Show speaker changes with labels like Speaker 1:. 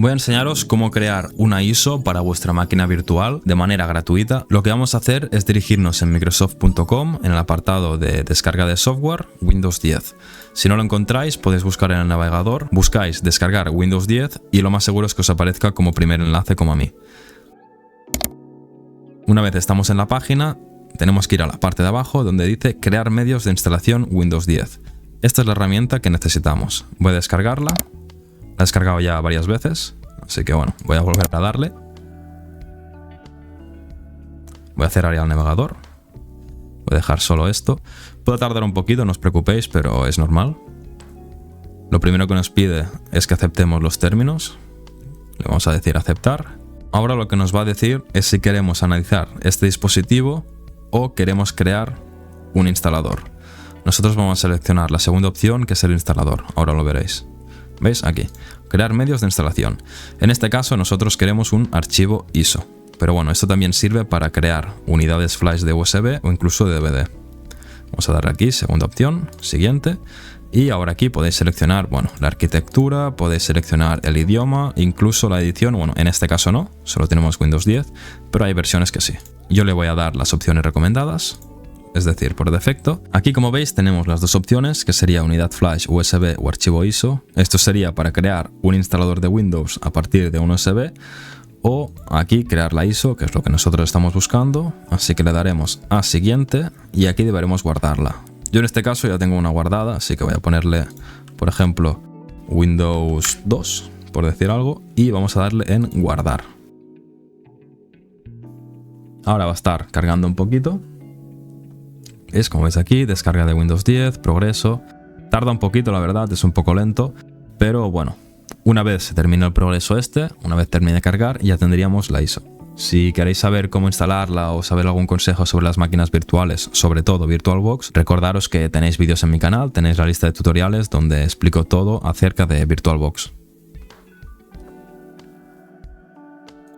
Speaker 1: Voy a enseñaros cómo crear una ISO para vuestra máquina virtual de manera gratuita. Lo que vamos a hacer es dirigirnos en Microsoft.com en el apartado de descarga de software Windows 10. Si no lo encontráis, podéis buscar en el navegador, buscáis descargar Windows 10 y lo más seguro es que os aparezca como primer enlace como a mí. Una vez estamos en la página, tenemos que ir a la parte de abajo donde dice crear medios de instalación Windows 10. Esta es la herramienta que necesitamos. Voy a descargarla. La he descargado ya varias veces, así que bueno, voy a volver a darle. Voy a cerrar ya el navegador. Voy a dejar solo esto. Puede tardar un poquito, no os preocupéis, pero es normal. Lo primero que nos pide es que aceptemos los términos. Le vamos a decir aceptar. Ahora lo que nos va a decir es si queremos analizar este dispositivo o queremos crear un instalador. Nosotros vamos a seleccionar la segunda opción, que es el instalador. Ahora lo veréis. ¿Veis? Aquí. Crear medios de instalación. En este caso nosotros queremos un archivo ISO. Pero bueno, esto también sirve para crear unidades flash de USB o incluso de DVD. Vamos a darle aquí, segunda opción, siguiente. Y ahora aquí podéis seleccionar, bueno, la arquitectura, podéis seleccionar el idioma, incluso la edición. Bueno, en este caso no, solo tenemos Windows 10, pero hay versiones que sí. Yo le voy a dar las opciones recomendadas. Es decir, por defecto. Aquí, como veis, tenemos las dos opciones, que sería unidad flash USB o archivo ISO. Esto sería para crear un instalador de Windows a partir de un USB. O aquí crear la ISO, que es lo que nosotros estamos buscando. Así que le daremos a siguiente y aquí deberemos guardarla. Yo en este caso ya tengo una guardada, así que voy a ponerle, por ejemplo, Windows 2, por decir algo. Y vamos a darle en guardar. Ahora va a estar cargando un poquito. Es como veis aquí, descarga de Windows 10, progreso. Tarda un poquito, la verdad, es un poco lento, pero bueno, una vez se termine el progreso una vez termine de cargar, ya tendríamos la ISO. Si queréis saber cómo instalarla o saber algún consejo sobre las máquinas virtuales, sobre todo VirtualBox, recordaros que tenéis vídeos en mi canal, tenéis la lista de tutoriales donde explico todo acerca de VirtualBox.